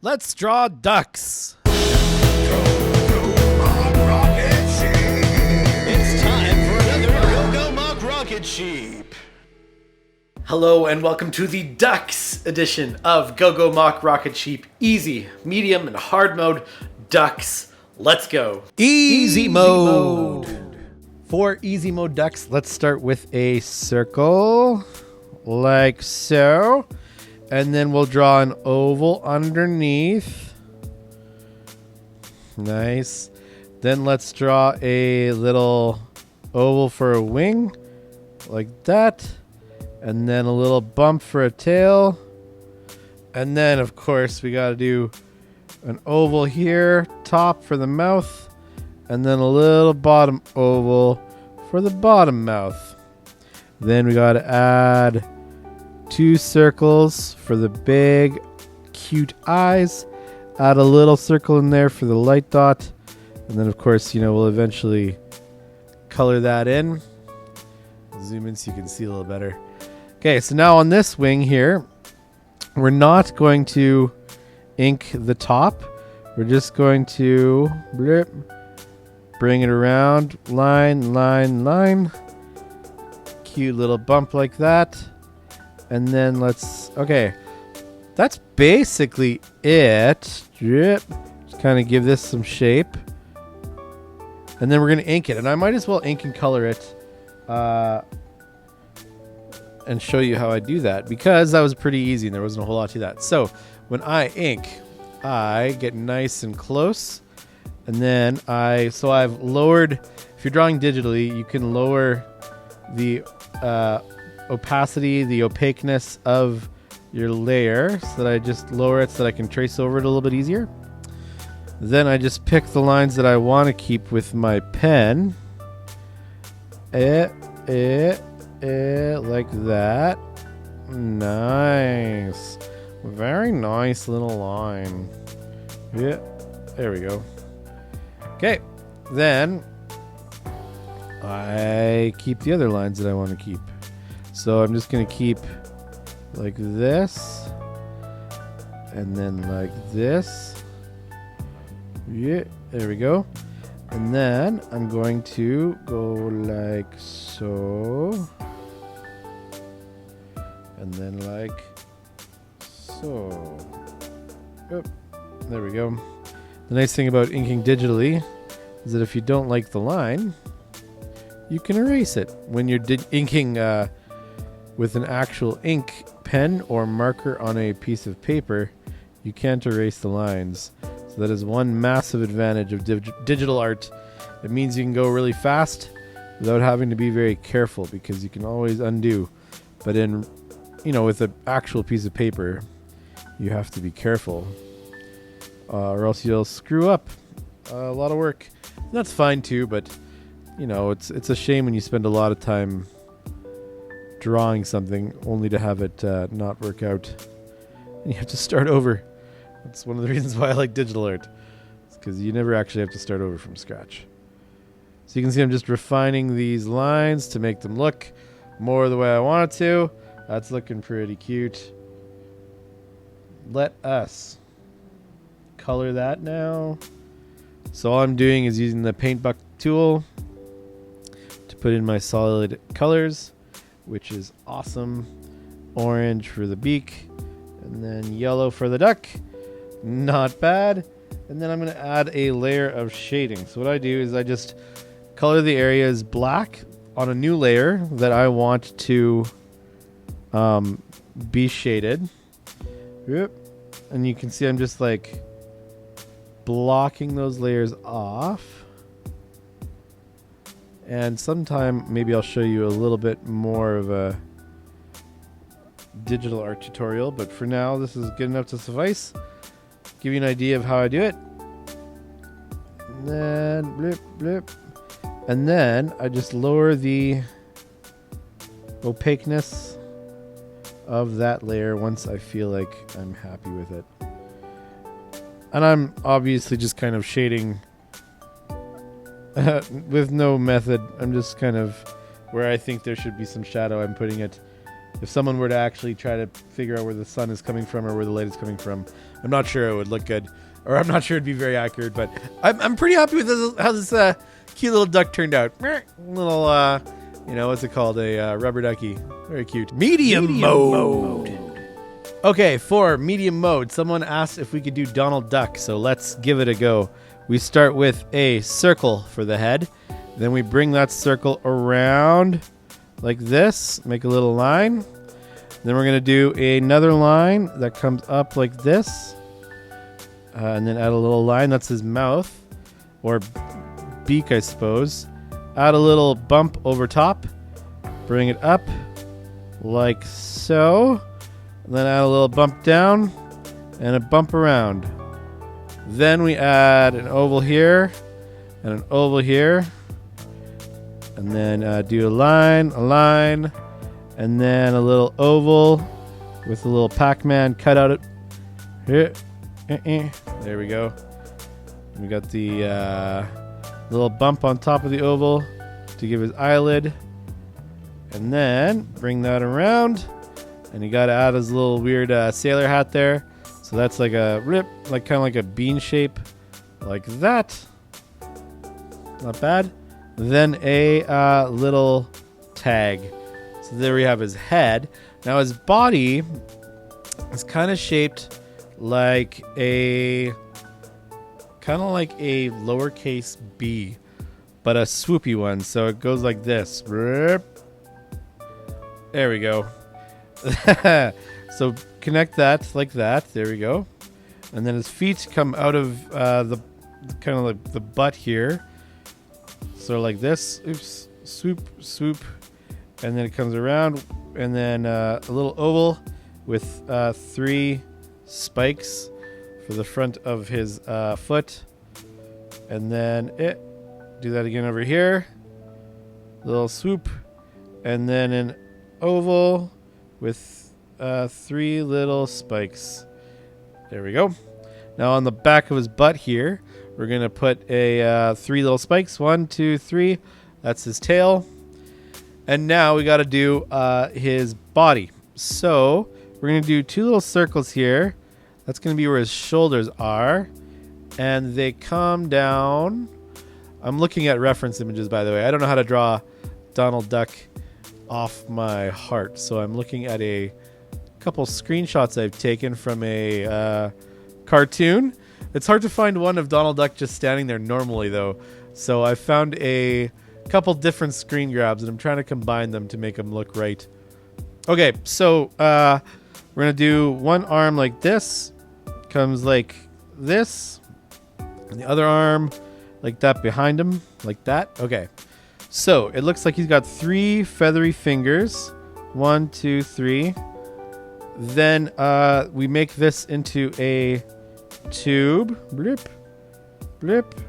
Let's draw ducks. It's time for another Go-Go Mock Rocket Sheep. Hello and welcome to the Ducks edition of Go-Go Mock Rocket Sheep. Easy, medium, and hard mode ducks. Let's go. Easy mode. For easy mode ducks, let's start with a circle like so. And then we'll draw an oval underneath. Nice. Then let's draw a little oval for a wing like that. And then a little bump for a tail. And then, of course, we got to do an oval here, top for the mouth. And then a little bottom oval for the bottom mouth. Then we got to add 2 circles for the big, cute eyes. Add a little circle in there for the light dot. And then, of course, we'll eventually color that in. Zoom in so you can see a little better. Okay, so now on this wing here, we're not going to ink the top. We're just going to bring it around. Line, line, line. Cute little bump like that. And then okay, that's basically it. Just kind of give this some shape. And then we're going to ink it. And I might as well ink and color it and show you how I do that, because that was pretty easy and there wasn't a whole lot to that. So when I ink, I get nice and close. And then I've lowered, if you're drawing digitally, you can lower the opacity, the opaqueness of your layer, so that I just lower it so that I can trace over it a little bit easier. Then I just pick the lines that I want to keep with my pen. Like that. Nice. Very nice little line. Yeah, there we go. Okay, then I keep the other lines that I want to keep. So I'm just going to keep like this, and then like this. Yeah, there we go. And then I'm going to go like so. And then like so. Oop, there we go. The nice thing about inking digitally is that if you don't like the line, you can erase it. When you're inking with an actual ink pen or marker on a piece of paper, you can't erase the lines. So that is one massive advantage of digital art. It means you can go really fast without having to be very careful, because you can always undo. But with an actual piece of paper, you have to be careful, or else you'll screw up. A lot of work. And that's fine too, but it's a shame when you spend a lot of time drawing something only to have it not work out, and you have to start over. That's one of the reasons why I like digital art. It's because you never actually have to start over from scratch. So you can see I'm just refining these lines to make them look more the way I want it to. That's looking pretty cute. Let us color that now. So all I'm doing is using the paint bucket tool to put in my solid colors, which is awesome. Orange for the beak, and then yellow for the duck. Not bad. And then I'm going to add a layer of shading. So what I do is I just color the areas black on a new layer that I want to be shaded. Yep. And you can see I'm just like blocking those layers off. And sometime maybe I'll show you a little bit more of a digital art tutorial, but for now this is good enough to suffice. Give you an idea of how I do it. And then blip blip. And then I just lower the opaqueness of that layer once I feel like I'm happy with it. And I'm obviously just kind of shading with no method. I'm just kind of where I think there should be some shadow, I'm putting it. if someone were to actually try to figure out where the sun is coming from or where the light is coming from, I'm not sure it would look good, or I'm not sure it'd be very accurate. But I'm pretty happy with how this cute little duck turned out. Little what's it called? A rubber ducky. Very cute. Medium mode. Okay, for medium mode, someone asked if we could do Donald Duck, so let's give it a go. We start with a circle for the head. Then we bring that circle around like this, make a little line. Then we're going to do another line that comes up like this. And then add a little line, that's his mouth, or beak, I suppose. Add a little bump over top. Bring it up like so. And then add a little bump down and a bump around. Then we add an oval here and an oval here. And then do a line, and then a little oval with a little Pac-Man cut out. There we go. We got the little bump on top of the oval to give his eyelid. And then bring that around. And you got to add his little weird sailor hat there. So that's like a rip, like kind of like a bean shape, like that. Not bad. Then a little tag. So there we have his head. Now his body is kind of shaped like a lowercase b, but a swoopy one. So it goes like this. There we go. So connect that like that. There we go. And then his feet come out of the kind of like the butt here. So like this. Oops. Swoop, swoop. And then it comes around. And then a little oval with 3 spikes for the front of his foot. And then do that again over here. Little swoop. And then an oval with 3 little spikes. There we go. Now on the back of his butt here, we're going to put a 3 little spikes. 1, 2, 3. That's his tail. And now we got to do his body. So we're going to do 2 little circles here. That's going to be where his shoulders are. And they come down. I'm looking at reference images, by the way. I don't know how to draw Donald Duck off my heart. So I'm looking at a couple screenshots I've taken from a cartoon. It's hard to find one of Donald Duck just standing there normally, though. So I found a couple different screen grabs, and I'm trying to combine them to make them look right. Okay, so we're going to do one arm like this. Comes like this. And the other arm like that behind him. Like that. Okay. So it looks like he's got 3 feathery fingers. 1, 2, 3. Then we make this into a tube. Blip. Blip.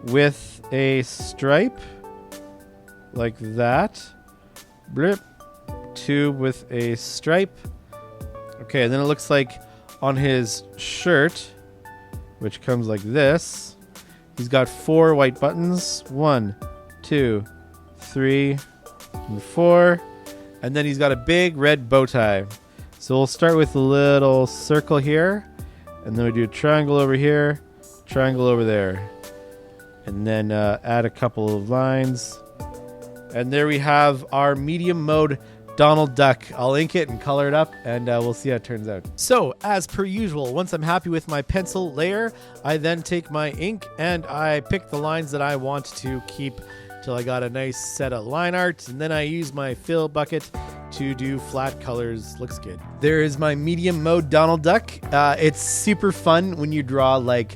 With a stripe. Like that. Blip. Tube with a stripe. Okay, and then it looks like on his shirt, which comes like this, he's got 4 white buttons. 1, 2, 3, and 4. And then he's got a big red bow tie. So we'll start with a little circle here. And then we do a triangle over here, triangle over there. And then add a couple of lines. And there we have our medium mode Donald Duck. I'll ink it and color it up, and we'll see how it turns out. So, as per usual, once I'm happy with my pencil layer, I then take my ink and I pick the lines that I want to keep till I got a nice set of line art, and then I use my fill bucket to do flat colors. Looks good. There is my medium mode Donald Duck. It's super fun when you draw like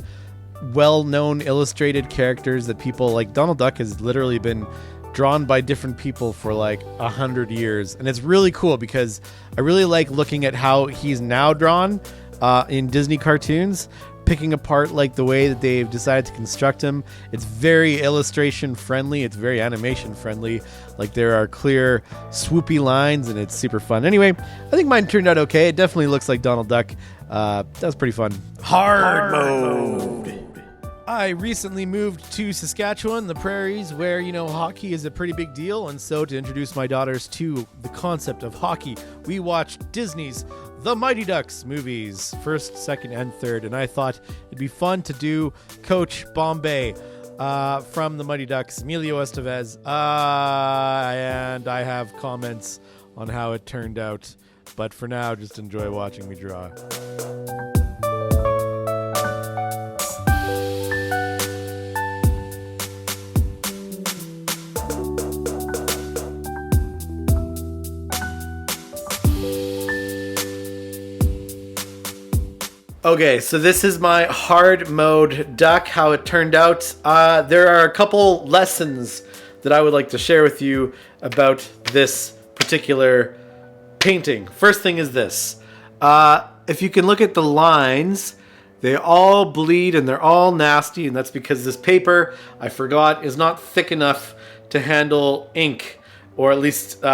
well-known illustrated characters that people like. Donald Duck has literally been drawn by different people for like 100 years, and it's really cool because I really like looking at how he's now drawn in Disney cartoons, picking apart like the way that they've decided to construct him. It's very illustration friendly, it's very animation friendly, like there are clear swoopy lines, and it's super fun. Anyway, I think mine turned out okay. It definitely looks like Donald Duck. That was pretty fun. Hard mode. I recently moved to Saskatchewan, the prairies, where, hockey is a pretty big deal. And so to introduce my daughters to the concept of hockey, we watched Disney's The Mighty Ducks movies, first, second, and third. And I thought it'd be fun to do Coach Bombay from The Mighty Ducks, Emilio Estevez. And I have comments on how it turned out. But for now, just enjoy watching me draw. Okay, so this is my hard mode duck, how it turned out. There are a couple lessons that I would like to share with you about this particular painting. First thing is this. If you can look at the lines, they all bleed and they're all nasty, and that's because this paper, I forgot, is not thick enough to handle ink, or at least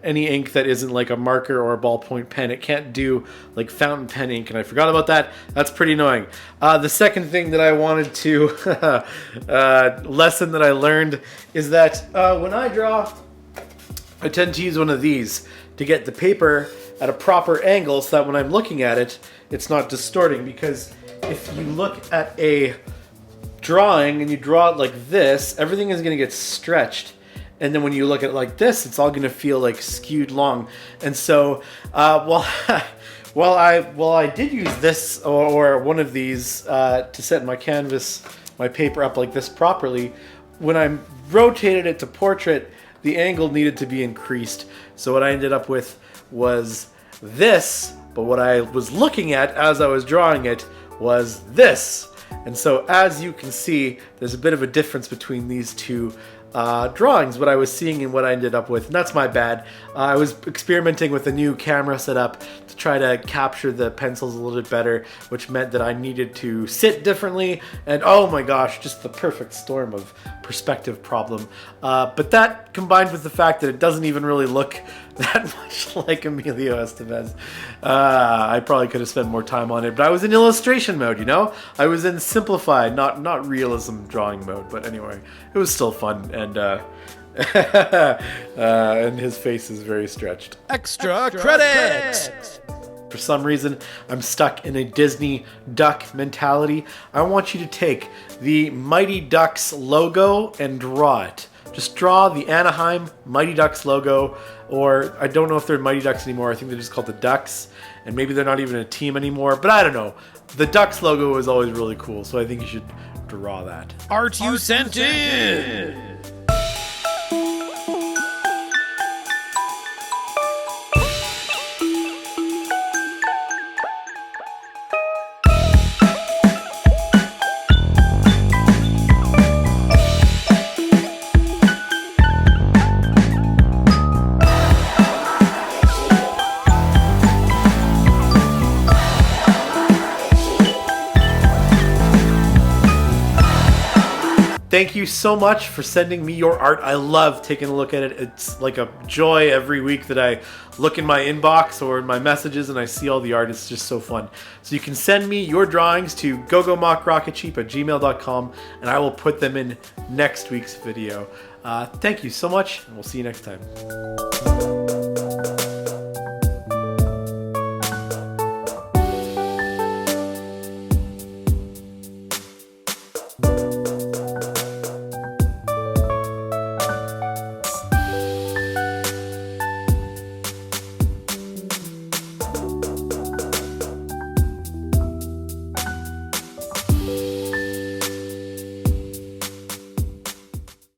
any ink that isn't like a marker or a ballpoint pen. It can't do like fountain pen ink, and I forgot about that. That's pretty annoying. The second thing that I wanted to lesson that I learned is that when I draw, I tend to use one of these to get the paper at a proper angle so that when I'm looking at it, it's not distorting. Because if you look at a drawing and you draw it like this, everything is going to get stretched. And then when you look at it like this, it's all going to feel like skewed long. And so, while I did use this or one of these to set my canvas, my paper up like this properly, when I rotated it to portrait, the angle needed to be increased. So what I ended up with was this, but what I was looking at as I was drawing it was this. And so as you can see, there's a bit of a difference between these two drawings, what I was seeing and what I ended up with, and that's my bad. I was experimenting with a new camera setup to try to capture the pencils a little bit better, which meant that I needed to sit differently, and oh my gosh, just the perfect storm of perspective problem. But that combined with the fact that it doesn't even really look that much like Emilio Estevez, I probably could have spent more time on it, but I was in illustration mode, I was in simplified, not realism drawing mode. But anyway, it was still fun, and and his face is very stretched. Extra credit! For some reason, I'm stuck in a Disney duck mentality. I want you to take the Mighty Ducks logo and draw it. Just draw the Anaheim Mighty Ducks logo, or I don't know if they're Mighty Ducks anymore. I think they're just called the Ducks, and maybe they're not even a team anymore, but I don't know. The Ducks logo is always really cool, so I think you should draw that. Art you sent in! Thank you so much for sending me your art. I love taking a look at it. It's like a joy every week that I look in my inbox or in my messages and I see all the art. It's just so fun. So you can send me your drawings to gogomockrocketcheap@gmail.com, and I will put them in next week's video. Thank you so much, and we'll see you next time.